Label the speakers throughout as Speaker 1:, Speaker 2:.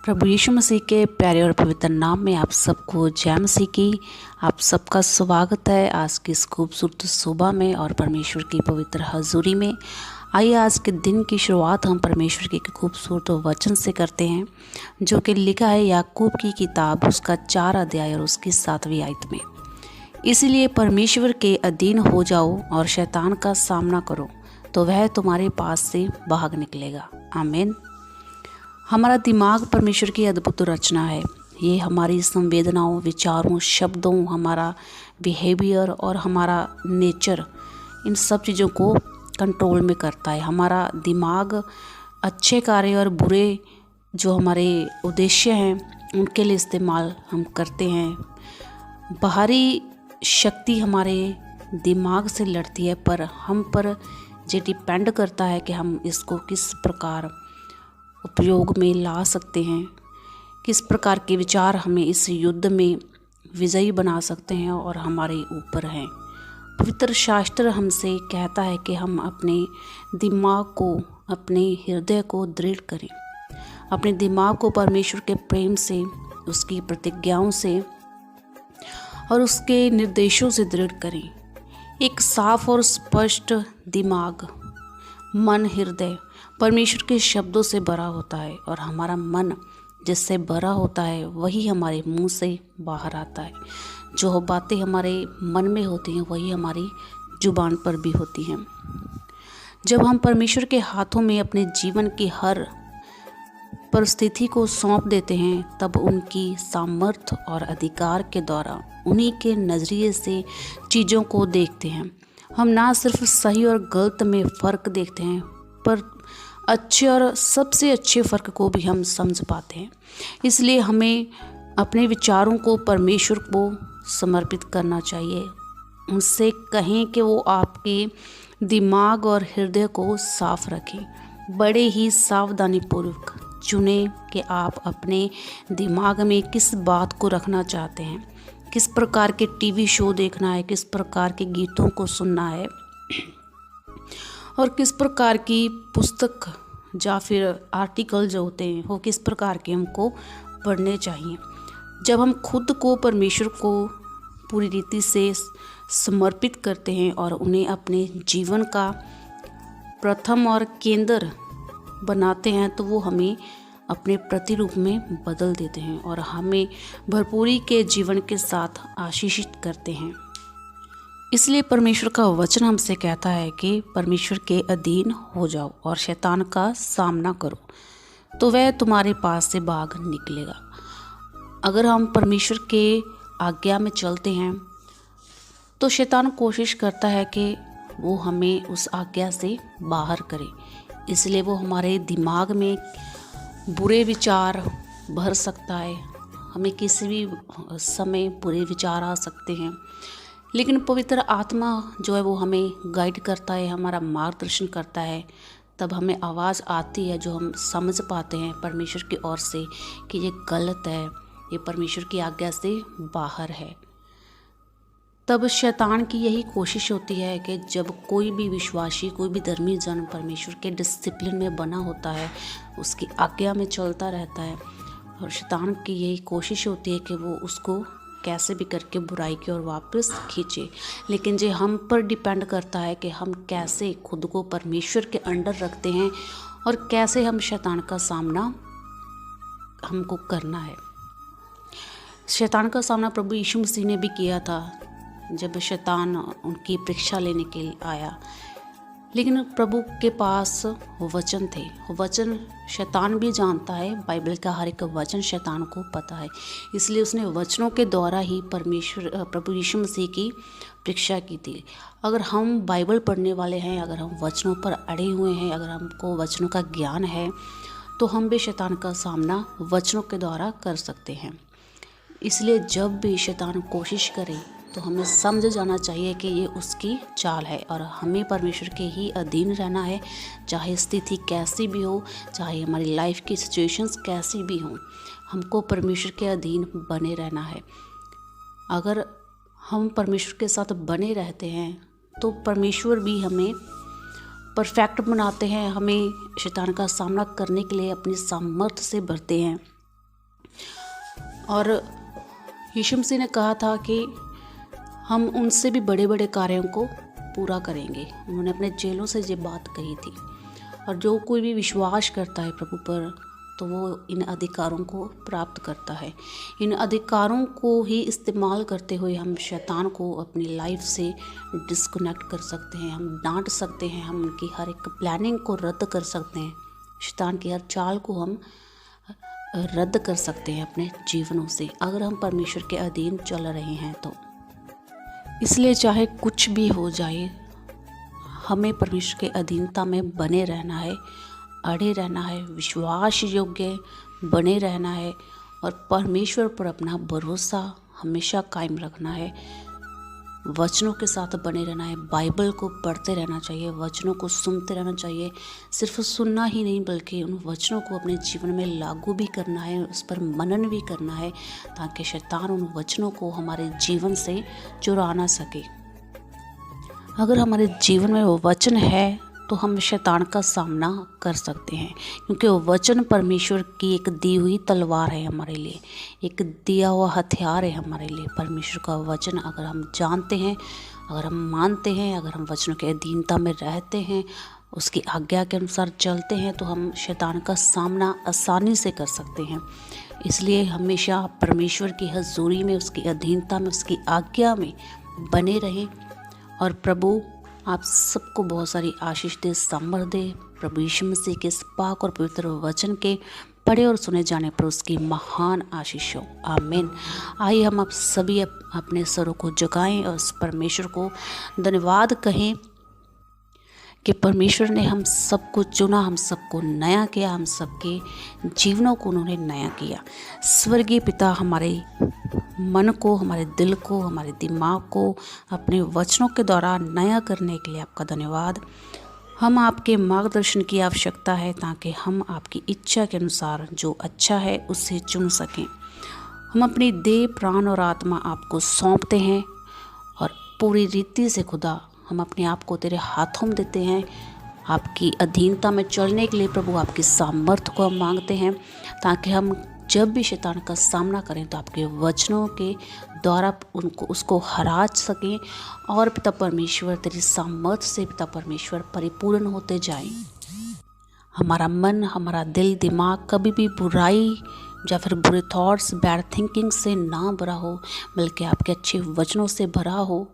Speaker 1: प्रभु यीशु मसीह के प्यारे और पवित्र नाम में आप सबको जय मसीह की। आप सबका स्वागत है आज की इस खूबसूरत सुबह में और परमेश्वर की पवित्र हजूरी में। आइए आज के दिन की शुरुआत हम परमेश्वर के खूबसूरत वचन से करते हैं, जो कि लिखा है याकूब की किताब उसका 4 अध्याय और उसकी 7वीं आयत में। इसीलिए परमेश्वर के अधीन हो जाओ और शैतान का सामना करो, तो वह तुम्हारे पास से भाग निकलेगा। आमीन। हमारा दिमाग परमेश्वर की अद्भुत रचना है। ये हमारी संवेदनाओं, विचारों, शब्दों, हमारा बिहेवियर और हमारा नेचर, इन सब चीज़ों को कंट्रोल में करता है। हमारा दिमाग अच्छे कार्य और बुरे जो हमारे उद्देश्य हैं उनके लिए इस्तेमाल हम करते हैं। बाहरी शक्ति हमारे दिमाग से लड़ती है, पर हम पर ये डिपेंड करता है कि हम इसको किस प्रकार उपयोग में ला सकते हैं, किस प्रकार के विचार हमें इस युद्ध में विजयी बना सकते हैं और हमारे ऊपर हैं। पवित्र शास्त्र हमसे कहता है कि हम अपने दिमाग को, अपने हृदय को दृढ़ करें, अपने दिमाग को परमेश्वर के प्रेम से, उसकी प्रतिज्ञाओं से और उसके निर्देशों से दृढ़ करें। एक साफ और स्पष्ट दिमाग, मन, हृदय परमेश्वर के शब्दों से भरा होता है और हमारा मन जिससे भरा होता है वही हमारे मुंह से बाहर आता है। जो बातें हमारे मन में होती हैं वही हमारी जुबान पर भी होती हैं। जब हम परमेश्वर के हाथों में अपने जीवन की हर परिस्थिति को सौंप देते हैं, तब उनकी सामर्थ्य और अधिकार के द्वारा उन्हीं के नज़रिए से चीज़ों को देखते हैं। हम ना सिर्फ सही और गलत में फ़र्क देखते हैं, पर अच्छे और सबसे अच्छे फ़र्क को भी हम समझ पाते हैं। इसलिए हमें अपने विचारों को परमेश्वर को समर्पित करना चाहिए। उनसे कहें कि वो आपके दिमाग और हृदय को साफ रखें। बड़े ही सावधानीपूर्वक चुनें कि आप अपने दिमाग में किस बात को रखना चाहते हैं, किस प्रकार के टीवी शो देखना है, किस प्रकार के गीतों को सुनना है और किस प्रकार की पुस्तक या फिर आर्टिकल जो होते हैं वो किस प्रकार के हमको पढ़ने चाहिए। जब हम खुद को परमेश्वर को पूरी रीति से समर्पित करते हैं और उन्हें अपने जीवन का प्रथम और केंद्र बनाते हैं, तो वो हमें अपने प्रतिरूप में बदल देते हैं और हमें भरपूरी के जीवन के साथ आशीषित करते हैं। इसलिए परमेश्वर का वचन हमसे कहता है कि परमेश्वर के अधीन हो जाओ और शैतान का सामना करो, तो वह तुम्हारे पास से भाग निकलेगा। अगर हम परमेश्वर के आज्ञा में चलते हैं तो शैतान कोशिश करता है कि वो हमें उस आज्ञा से बाहर करे। इसलिए वो हमारे दिमाग में बुरे विचार भर सकता है। हमें किसी भी समय बुरे विचार आ सकते हैं, लेकिन पवित्र आत्मा जो है वो हमें गाइड करता है, हमारा मार्गदर्शन करता है। तब हमें आवाज़ आती है जो हम समझ पाते हैं परमेश्वर की ओर से कि ये गलत है, ये परमेश्वर की आज्ञा से बाहर है। तब शैतान की यही कोशिश होती है कि जब कोई भी विश्वासी, कोई भी धर्मी जन परमेश्वर के डिसिप्लिन में बना होता है, उसकी आज्ञा में चलता रहता है, और शैतान की यही कोशिश होती है कि वो उसको कैसे भी करके बुराई की ओर वापस खींचे। लेकिन ये हम पर डिपेंड करता है कि हम कैसे खुद को परमेश्वर के अंडर रखते हैं और कैसे हम शैतान का सामना हमको करना है। शैतान का सामना प्रभु यीशु मसीह ने भी किया था जब शैतान उनकी परीक्षा लेने के लिए आया। लेकिन प्रभु के पास वचन थे। वचन शैतान भी जानता है, बाइबल का हर एक वचन शैतान को पता है। इसलिए उसने वचनों के द्वारा ही प्रभु यीशु मसीह की परीक्षा की थी। अगर हम बाइबल पढ़ने वाले हैं, अगर हम वचनों पर अड़े हुए हैं, अगर हमको वचनों का ज्ञान है, तो हम भी शैतान का सामना वचनों के द्वारा कर सकते हैं। इसलिए जब भी शैतान कोशिश करे तो हमें समझ जाना चाहिए कि ये उसकी चाल है और हमें परमेश्वर के ही अधीन रहना है। चाहे स्थिति कैसी भी हो, चाहे हमारी लाइफ की सिचुएशंस कैसी भी हों, हमको परमेश्वर के अधीन बने रहना है। अगर हम परमेश्वर के साथ बने रहते हैं तो परमेश्वर भी हमें परफेक्ट बनाते हैं, हमें शैतान का सामना करने के लिए अपनी सामर्थ्य से भरते हैं। और यीशु मसीह ने कहा था कि हम उनसे भी बड़े बड़े कार्यों को पूरा करेंगे। उन्होंने अपने चेलों से ये बात कही थी। और जो कोई भी विश्वास करता है प्रभु पर, तो वो इन अधिकारों को प्राप्त करता है। इन अधिकारों को ही इस्तेमाल करते हुए हम शैतान को अपनी लाइफ से डिस्कनेक्ट कर सकते हैं, हम डांट सकते हैं, हम उनकी हर एक प्लानिंग को रद्द कर सकते हैं, शैतान की हर चाल को हम रद्द कर सकते हैं अपने जीवनों से, अगर हम परमेश्वर के अधीन चल रहे हैं तो। इसलिए चाहे कुछ भी हो जाए, हमें परमेश्वर के अधीनता में बने रहना है, अड़े रहना है, विश्वास योग्य बने रहना है और परमेश्वर पर अपना भरोसा हमेशा कायम रखना है। वचनों के साथ बने रहना है, बाइबल को पढ़ते रहना चाहिए, वचनों को सुनते रहना चाहिए। सिर्फ सुनना ही नहीं बल्कि उन वचनों को अपने जीवन में लागू भी करना है, उस पर मनन भी करना है, ताकि शैतान उन वचनों को हमारे जीवन से चुरा ना सके। अगर हमारे जीवन में वो वचन है तो हम शैतान का सामना कर सकते हैं, क्योंकि वो वचन परमेश्वर की एक दी हुई तलवार है हमारे लिए, एक दिया हुआ हथियार है हमारे लिए। परमेश्वर का वचन अगर हम जानते हैं, अगर हम मानते हैं, अगर हम वचनों के अधीनता में रहते हैं, उसकी आज्ञा के अनुसार चलते हैं, तो हम शैतान का सामना आसानी से कर सकते हैं। इसलिए हमेशा परमेश्वर की हजूरी में, उसकी अधीनता में, उसकी आज्ञा में बने रहें। और प्रभु आप सबको बहुत सारी आशीष दे, सामर्थ दे। प्रभु यीशु मसीह के इस पाक और पवित्र वचन के पढ़े और सुने जाने पर उसकी महान आशीष हो। आमीन। आइए हम आप सभी अपने सरों को झुकाएं और उस परमेश्वर को धन्यवाद कहें कि परमेश्वर ने हम सबको चुना, हम सबको नया किया, हम सबके जीवनों को उन्होंने नया किया। स्वर्गीय पिता, हमारे मन को, हमारे दिल को, हमारे दिमाग को अपने वचनों के द्वारा नया करने के लिए आपका धन्यवाद। हम आपके मार्गदर्शन की आवश्यकता है ताकि हम आपकी इच्छा के अनुसार जो अच्छा है उससे चुन सकें। हम अपनी देह, प्राण और आत्मा आपको सौंपते हैं और पूरी रीति से खुदा हम अपने आप को तेरे हाथों में देते हैं। आपकी अधीनता में चलने के लिए प्रभु आपकी सामर्थ्य को हम मांगते हैं, ताकि हम जब भी शैतान का सामना करें तो आपके वचनों के द्वारा उसको हरा सकें और पिता परमेश्वर तेरी सामर्थ्य से पिता परमेश्वर परिपूर्ण होते जाएं। हमारा मन, हमारा दिल, दिमाग कभी भी बुराई या फिर बुरे थॉट्स, बैड थिंकिंग से ना भरा हो, बल्कि आपके अच्छे वचनों से भरा हो,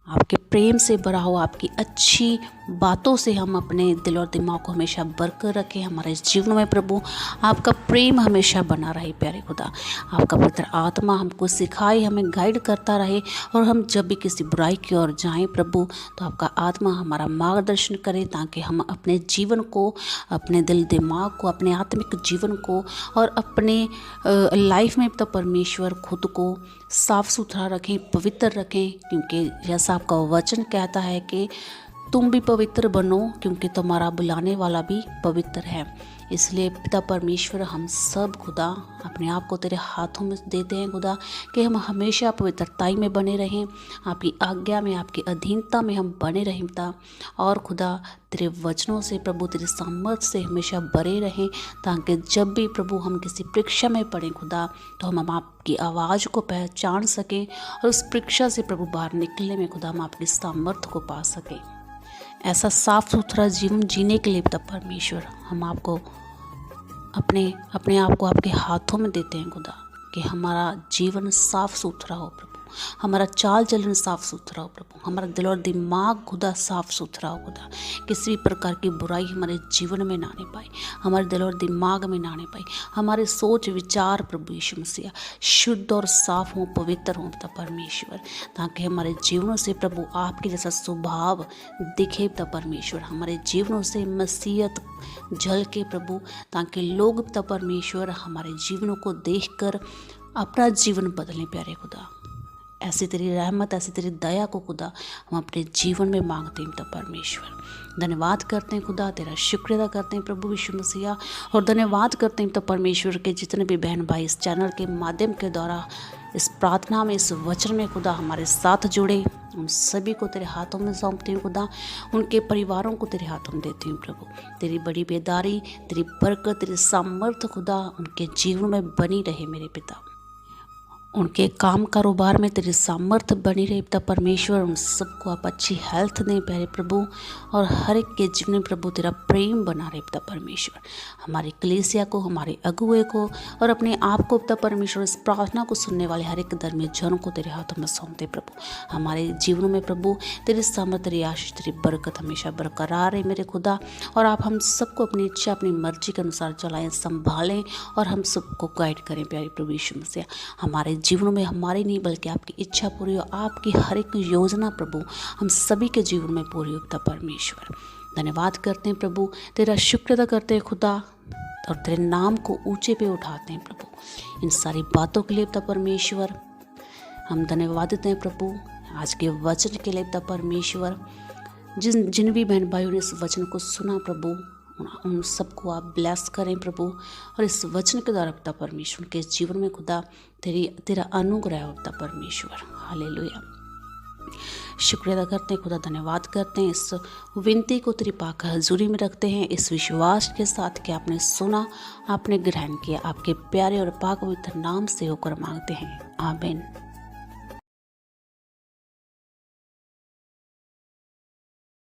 Speaker 1: आपके प्रेम से भरा हो, आपकी अच्छी बातों से हम अपने दिल और दिमाग को हमेशा बरकरार रखें। हमारे जीवन में प्रभु आपका प्रेम हमेशा बना रहे। प्यारे खुदा, आपका पवित्र आत्मा हमको सिखाए, हमें गाइड करता रहे, और हम जब भी किसी बुराई की ओर जाएं प्रभु, तो आपका आत्मा हमारा मार्गदर्शन करे, ताकि हम अपने जीवन को, अपने दिल दिमाग को, अपने आत्मिक जीवन को और अपने लाइफ में तो परमेश्वर खुद को साफ़ सुथरा रखें, पवित्र रखें, क्योंकि जैसा आपका वचन कहता है कि तुम भी पवित्र बनो क्योंकि तुम्हारा बुलाने वाला भी पवित्र है। इसलिए पिता परमेश्वर, हम सब खुदा अपने आप को तेरे हाथों में देते हैं खुदा, कि हम हमेशा पवित्रताई में बने रहें, आपकी आज्ञा में, आपकी अधीनता में हम बने रहें पिता। और खुदा तेरे वचनों से प्रभु, तेरे सामर्थ्य से हमेशा बने रहें, ताकि जब भी प्रभु हम किसी परीक्षा में पड़ें खुदा, तो हम आपकी आवाज़ को पहचान सकें और उस परीक्षा से प्रभु बाहर निकलने में खुदा हम आपकी सामर्थ्य को पा सकें। ऐसा साफ सुथरा जीवन जीने के लिए पिता परमेश्वर, हम आपको अपने आप को आपके हाथों में देते हैं खुदा, कि हमारा जीवन साफ सुथरा हो प्रभु, हमारा चाल चलन साफ सुथरा हो प्रभु, हमारा दिल और दिमाग खुदा साफ सुथरा हो खुदा, किसी भी प्रकार की बुराई हमारे जीवन में ना आने पाए, हमारे दिल और दिमाग में ना आने पाए, हमारे सोच विचार प्रभु यीशु मसीह शुद्ध और साफ हों, पवित्र हों पिता परमेश्वर, ताकि हमारे जीवनों से प्रभु आपके जैसा स्वभाव दिखे पिता परमेश्वर, हमारे जीवनों से मसीहत झलके प्रभु, ताकि लोग पिता परमेश्वर हमारे जीवनों को देखकर अपना जीवन बदलें। प्यारे खुदा, ऐसी तेरी रहमत, ऐसी तेरी दया को खुदा हम अपने जीवन में मांगते हैं पिता परमेश्वर। धन्यवाद करते हैं खुदा, तेरा शुक्रिया अदा करते हैं प्रभु यीशु मसीह, और धन्यवाद करते हैं पिता परमेश्वर के जितने भी बहन भाई इस चैनल के माध्यम के द्वारा इस प्रार्थना में, इस वचन में खुदा हमारे साथ जुड़े। उन सभी को तेरे हाथों में सौंपती हूँ खुदा, उनके परिवारों को तेरे हाथों में देती हूँ प्रभु। तेरी बड़ी बेदारी, तेरी बरकत, तेरी सामर्थ्य खुदा उनके जीवन में बनी रहे मेरे पिता। उनके काम कारोबार में तेरी सामर्थ्य बनी रहे पिता परमेश्वर। उन सबको आप अच्छी हेल्थ दें प्यारे प्रभु, और हर एक के जीवन में प्रभु तेरा प्रेम बना रहे पिता परमेश्वर। हमारी कलीसिया को, हमारे अगुए को और अपने आप को पिता परमेश्वर, इस प्रार्थना को सुनने वाले हर एक धर्मी जनों को तेरे हाथों में सौंपते प्रभु। हमारे जीवनों में प्रभु तेरी सामर्थ्य, तेरी आशीष, तेरी बरकत हमेशा बरकरार है मेरे खुदा। और आप हम सबको अपनी इच्छा, अपनी मर्जी के अनुसार चलाएं, संभालें और हम सबको गाइड करें प्यारे प्रभु यीशु मसीह। हमारे जीवनों में हमारी नहीं बल्कि आपकी इच्छा पूरी हो, आपकी हर एक योजना प्रभु हम सभी के जीवन में पूरी हो पिता परमेश्वर। धन्यवाद करते हैं प्रभु, तेरा शुक्र अदा करते हैं खुदा, और तेरे नाम को ऊंचे पे उठाते हैं प्रभु। इन सारी बातों के लिए पिता परमेश्वर हम धन्यवाद देते हैं प्रभु। आज के वचन के लिए पिता परमेश्वर, जिन भी बहन भाइयों ने इस वचन को सुना प्रभु, उन सबको आप ब्लेस करें प्रभु। और इस वचन के द्वारा पिता परमेश्वर के जीवन में खुदा तेरा अनुग्रह हो पिता परमेश्वर। हालेलुया। शुक्रिया अदा करते हैं खुदा, धन्यवाद करते हैं। इस विनती को तेरी पाक हजूरी में रखते हैं, इस विश्वास के साथ कि आपने सुना, आपने ग्रहण किया। आपके प्यारे और पाक पवित्र नाम से होकर मांगते हैं, आमीन।